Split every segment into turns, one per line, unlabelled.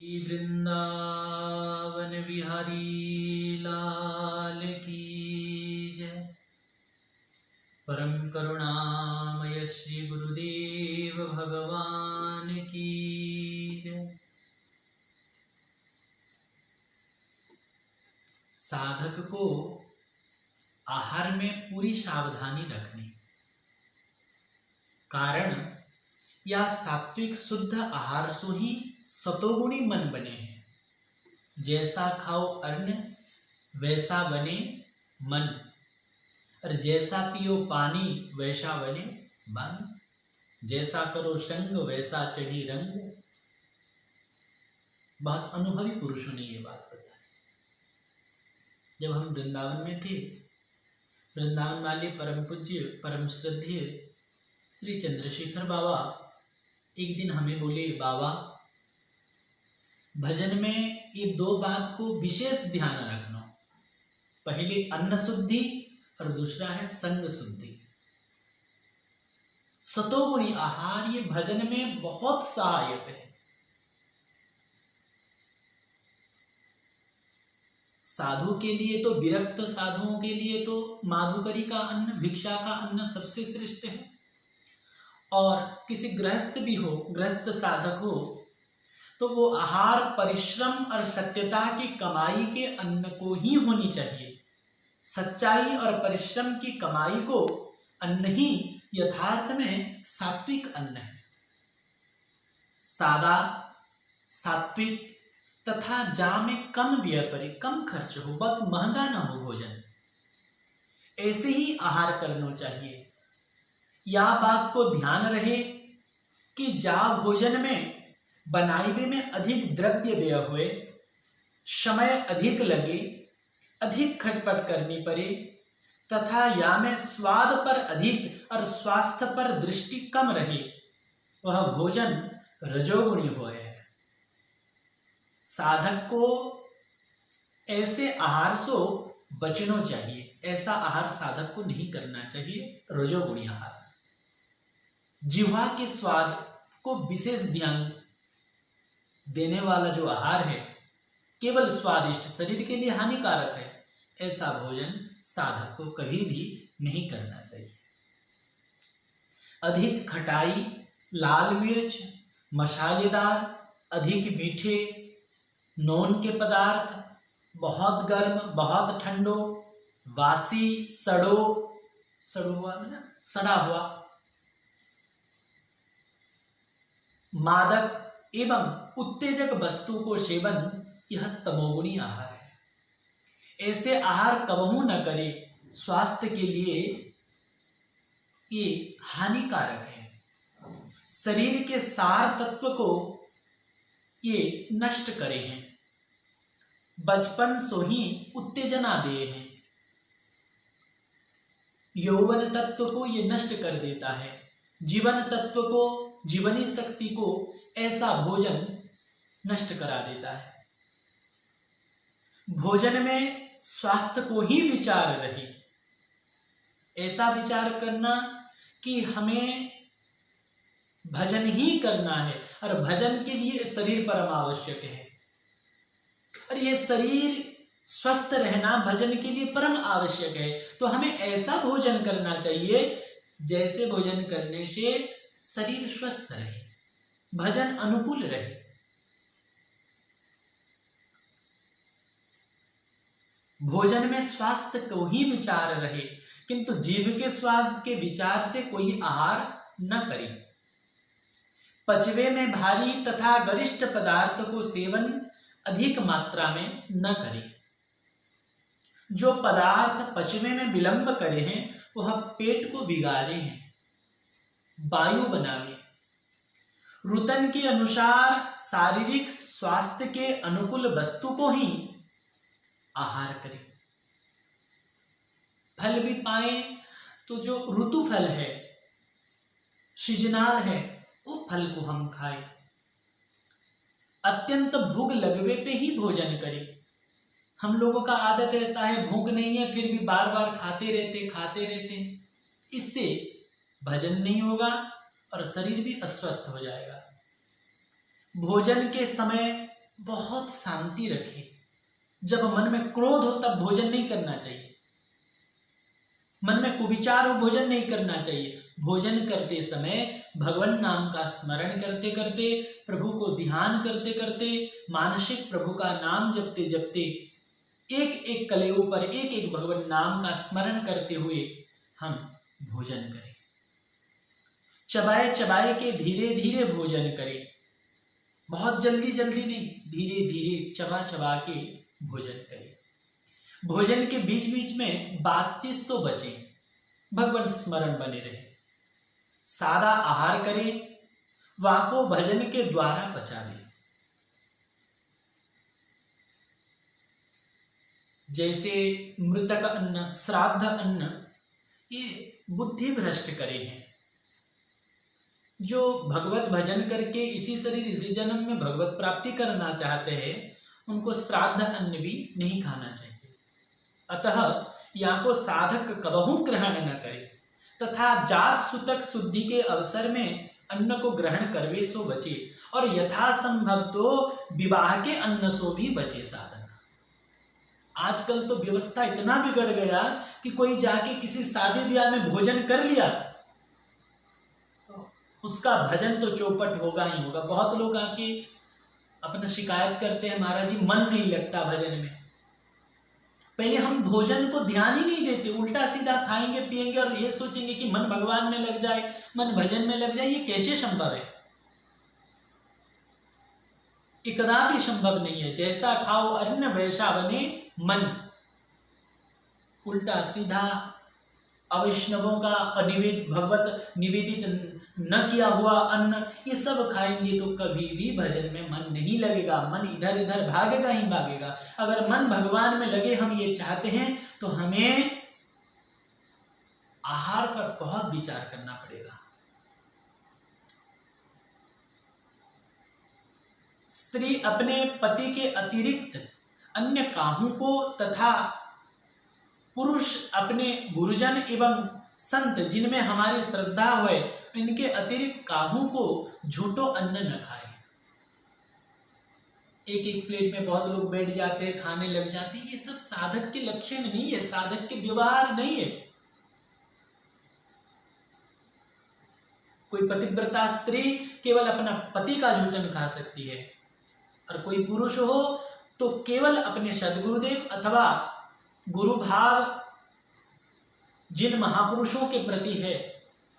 वृंदावन बिहारी लाल की जय। परम करुणामय श्री गुरुदेव भगवान की जय। साधक को आहार में पूरी सावधानी रखनी, कारण यह सात्विक शुद्ध आहार सो ही सतोगुणी मन बने हैं। जैसा खाओ अन्न वैसा बने मन, और जैसा पियो पानी वैसा बने मन। जैसा करो संग वैसा चढ़ी रंग। बहुत अनुभवी पुरुषों ने ये बात बताई। जब हम वृंदावन में थे, वृंदावन वाले परम पूज्य परम श्रद्धेय श्री चंद्रशेखर बाबा एक दिन हमें बोले, बाबा भजन में ये दो बात को विशेष ध्यान रखना। पहले अन्न शुद्धि और दूसरा है संग शुद्धि। सतोगुणी आहार ये भजन में बहुत सहायक है। साधु के लिए तो, विरक्त साधुओं के लिए तो माधुकरी का अन्न, भिक्षा का अन्न सबसे श्रेष्ठ है। और किसी गृहस्थ भी हो, गृहस्थ साधक हो, तो वो आहार परिश्रम और सत्यता की कमाई के अन्न को ही होनी चाहिए। सच्चाई और परिश्रम की कमाई को अन्न ही यथार्थ में सात्विक अन्न है। सादा, सात्विक तथा जहाँ में कम व्यय पड़े, कम खर्च हो, बहुत महंगा ना हो भोजन, ऐसे ही आहार करना चाहिए। या बात को ध्यान रहे कि जा भोजन में बनाइबे में अधिक द्रव्य व्यय हुए, समय अधिक लगे, अधिक खटपट करनी पड़े, तथा या में स्वाद पर अधिक और स्वास्थ्य पर दृष्टि कम रहे, वह भोजन रजोगुणी होए। साधक को ऐसे आहार से बचना चाहिए। ऐसा आहार साधक को नहीं करना चाहिए, रजोगुणी आहार। जिह्वा के स्वाद को विशेष ध्यान देने वाला जो आहार है, केवल स्वादिष्ट, शरीर के लिए हानिकारक है, ऐसा भोजन साधक को कभी भी नहीं करना चाहिए। अधिक खटाई, लाल मिर्च, मसालेदार, अधिक मीठे, नॉन के पदार्थ, बहुत गर्म, बहुत ठंडो, वासी, सड़ा हुआ, मादक एवं उत्तेजक वस्तु को सेवन, यह तमोगुणी आहार है। ऐसे आहार कबहू न करे, स्वास्थ्य के लिए ये हानिकारक है। शरीर के सार तत्व को ये नष्ट करे हैं। बचपन सो ही उत्तेजना दे हैं। यौवन तत्व को ये नष्ट कर देता है। जीवन तत्व को, जीवनी शक्ति को ऐसा भोजन नष्ट करा देता है। भोजन में स्वास्थ्य को ही विचार रहे। ऐसा विचार करना कि हमें भजन ही करना है, और भजन के लिए शरीर परम आवश्यक है, और ये शरीर स्वस्थ रहना भजन के लिए परम आवश्यक है। तो हमें ऐसा भोजन करना चाहिए जैसे भोजन करने से शरीर स्वस्थ रहे, भजन अनुकूल रहे। भोजन में स्वास्थ्य को ही विचार रहे, किंतु जीभ के स्वाद के विचार से कोई आहार न करे। पचवे में भारी तथा गरिष्ठ पदार्थ को सेवन अधिक मात्रा में न करे। जो पदार्थ पचवे में विलंब करे हैं, वह पेट को बिगाड़े हैं, वायु बनावे। रुतन के अनुसार शारीरिक स्वास्थ्य के अनुकूल वस्तु को ही आहार करें। फल भी पाए तो जो ऋतु फल है, सीजनल है, वो फल को हम खाएं। अत्यंत भूख लगवे पे ही भोजन करें। हम लोगों का आदत ऐसा है, भूख नहीं है फिर भी बार बार खाते रहते। इससे भजन नहीं होगा और शरीर भी अस्वस्थ हो जाएगा। भोजन के समय बहुत शांति रखें। जब मन में क्रोध हो तब भोजन नहीं करना चाहिए, मन में कुविचार हो भोजन नहीं करना चाहिए। भोजन करते समय भगवान नाम का स्मरण करते करते, प्रभु को ध्यान करते करते, मानसिक प्रभु का नाम जपते जपते, एक एक कलेऊ पर एक एक भगवान नाम का स्मरण करते हुए हम भोजन करें। चबाए चबाए के धीरे धीरे भोजन करें, बहुत जल्दी जल्दी नहीं, धीरे धीरे चबा चबा के भोजन करें। भोजन के बीच बीच में बातचीत से बचे, भगवान स्मरण बने रहे। सादा आहार करें, वाको भजन के द्वारा पचा लें। जैसे मृतक अन्न, श्राद्ध अन्न, ये बुद्धि भ्रष्ट करे हैं। जो भगवत भजन करके इसी शरीर इसी जन्म में भगवत प्राप्ति करना चाहते हैं, उनको श्राद्ध अन्न भी नहीं खाना चाहिए। अतः या को साधक कबहू ग्रहण न करे, तथा जात सुतक शुद्धि के अवसर में अन्न को ग्रहण करवे सो बचे, और यथासंभव तो विवाह के अन्न सो भी बचे साधक। आजकल तो व्यवस्था इतना बिगड़ गया कि कोई जाके किसी शादी ब्याह में भोजन कर लिया, उसका भजन तो चौपट होगा ही होगा। बहुत लोग आके अपना शिकायत करते हैं, महाराज जी मन नहीं लगता भजन में। पहले हम भोजन को ध्यान ही नहीं देते, उल्टा सीधा खाएंगे पिएंगे और ये सोचेंगे कि मन भगवान में लग जाए, मन भजन में लग जाए। ये कैसे संभव है? इकदा भी संभव नहीं है। जैसा खाओ अन्न वैसा बने मन। उल्टा सीधा अवैष्णवों का अनिवेदित, भगवत निवेदित न किया हुआ अन्न, ये सब खाएंगे तो कभी भी भजन में मन नहीं लगेगा। मन इधर इधर भागेगा ही भागेगा। अगर मन भगवान में लगे, हम ये चाहते हैं, तो हमें आहार पर बहुत विचार करना पड़ेगा। स्त्री अपने पति के अतिरिक्त अन्य कामों को तथा पुरुष अपने गुरुजन एवं संत जिनमें हमारी श्रद्धा हो, इनके अतिरिक्त कामों को झूठो अन्न न खाए। एक एक प्लेट में बहुत लोग बैठ जाते हैं, खाने लग जाते हैं। ये सब साधक के लक्षण नहीं है, साधक के व्यवहार नहीं है। कोई पतिव्रता स्त्री केवल अपना पति का झूठन खा सकती है, और कोई पुरुष हो तो केवल अपने सद्गुरुदेव अथवा गुरु भाव जिन महापुरुषों के प्रति है,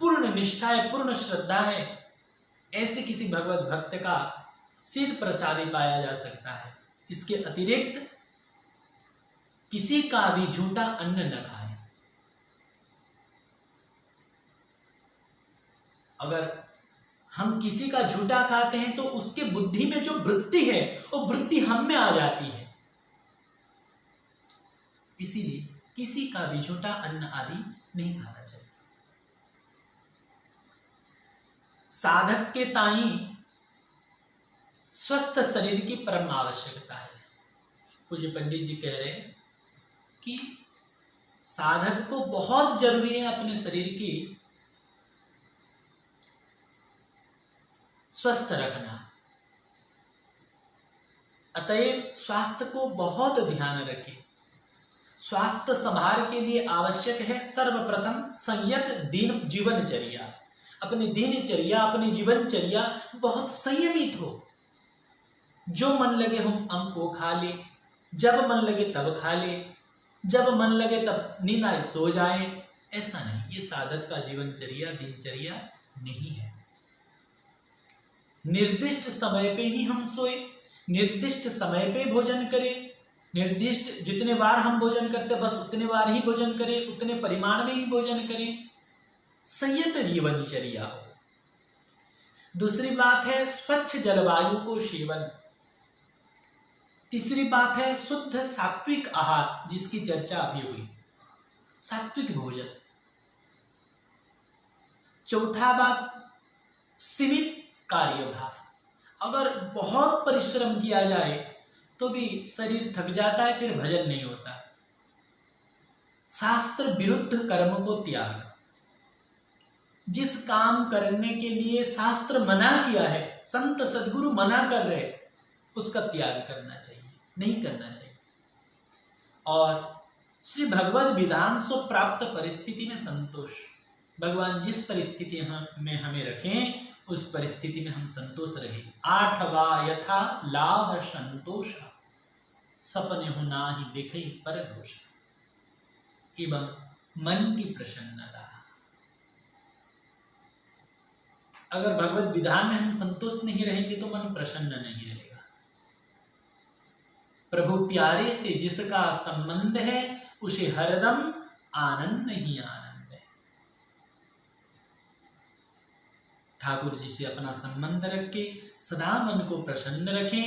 पूर्ण निष्ठा है, पूर्ण श्रद्धा है, ऐसे किसी भगवत भक्त का सिद्ध प्रसादी पाया जा सकता है। इसके अतिरिक्त किसी का भी झूठा अन्न न खाएं। अगर हम किसी का झूठा खाते हैं तो उसके बुद्धि में जो वृत्ति है, वो वृत्ति हम में आ जाती है। इसीलिए किसी का भी झूठा अन्न आदि नहीं खाना चाहिए। साधक के ताई स्वस्थ शरीर की परम आवश्यकता है। पूज्य पंडित जी कह रहे हैं कि साधक को बहुत जरूरी है अपने शरीर की स्वस्थ रखना। अतएव स्वास्थ्य को बहुत ध्यान रखें। स्वास्थ्य संभाल के लिए आवश्यक है सर्वप्रथम संयत दिन जीवनचर्या। अपनी दिनचर्या, अपनी जीवनचर्या बहुत संयमित हो। जो मन लगे हम को खा ले, जब मन लगे तब खा ले, जब मन लगे तब नींद आए सो जाए, ऐसा नहीं। ये साधक का जीवनचर्या, दिनचर्या नहीं है। निर्दिष्ट समय पे ही हम सोए, निर्दिष्ट समय पे भोजन करें, निर्दिष्ट जितने बार हम भोजन करते बस उतने बार ही भोजन करें, उतने परिमाण में ही भोजन करें। संयत जीवनचर्या हो। दूसरी बात है स्वच्छ जलवायु को सेवन। तीसरी बात है शुद्ध सात्विक आहार, जिसकी चर्चा अभी हुई, सात्विक भोजन। चौथा बात सीमित कार्यभार। अगर बहुत परिश्रम किया जाए तो भी शरीर थक जाता है, फिर भजन नहीं होता। शास्त्र विरुद्ध कर्म को त्याग। जिस काम करने के लिए शास्त्र मना किया है, संत सद्गुरु मना कर रहे, उसका त्याग करना चाहिए, नहीं करना चाहिए। और श्री भगवद विधान सो प्राप्त परिस्थिति में संतोष, भगवान जिस परिस्थिति में हमें रखें उस परिस्थिति में हम संतोष रहे। 8वां यथा लाभ संतोष, सपने हो ना ही दिखे पर दोष, एवं मन की प्रसन्नता। अगर भगवत विधान में हम संतोष नहीं रहेंगे तो मन प्रसन्न नहीं रहेगा। प्रभु प्यारे से जिसका संबंध है उसे हरदम आनंद ही आनंद है। ठाकुर जी से अपना संबंध रख के सदा मन को प्रसन्न रखें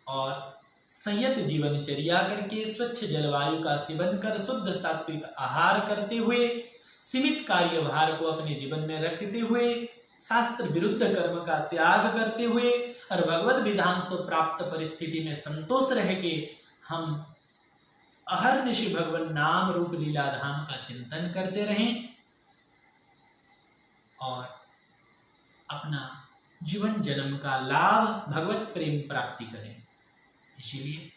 और संयत जीवनचर्या करके स्वच्छ जलवायु का सेवन कर शुद्ध सात्विक आहार करते हुए सीमित कार्यभार को अपने जीवन में रखते हुए शास्त्र विरुद्ध कर्म का त्याग करते हुए और भगवत विधान से प्राप्त परिस्थिति में संतोष रह के हम अहर्निशि भगवान नाम रूप लीला धाम का चिंतन करते रहें और अपना जीवन जन्म का लाभ भगवत प्रेम प्राप्ति करें। इसीलिए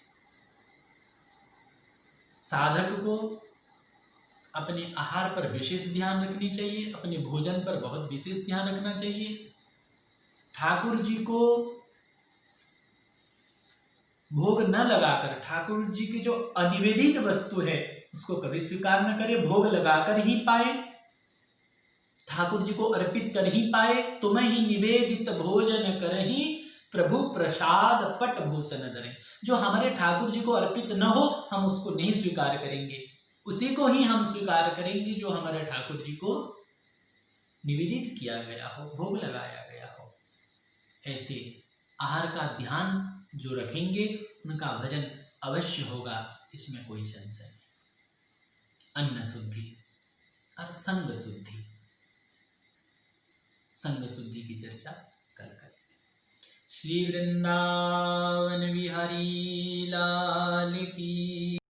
साधक को अपने आहार पर विशेष ध्यान रखनी चाहिए, अपने भोजन पर बहुत विशेष ध्यान रखना चाहिए। ठाकुर जी को भोग न लगाकर, ठाकुर जी की जो अनिवेदित वस्तु है उसको कभी स्वीकार न करे, भोग लगाकर ही पाए, ठाकुर जी को अर्पित कर ही पाए। तुम्हें ही निवेदित भोजन करही प्रभु प्रसाद पट भूषण धरे। जो हमारे ठाकुर जी को अर्पित न हो हम उसको नहीं स्वीकार करेंगे, उसी को ही हम स्वीकार करेंगे जो हमारे ठाकुर जी को निवेदित किया गया हो, भोग लगाया गया हो। ऐसे आहार का ध्यान जो रखेंगे उनका भजन अवश्य होगा, इसमें कोई संशय नहीं। अन्न शुद्धि और संग शुद्धि, संग शुद्धि की चर्चा कल करेंगे। श्री वृंदावन बिहारी लाल की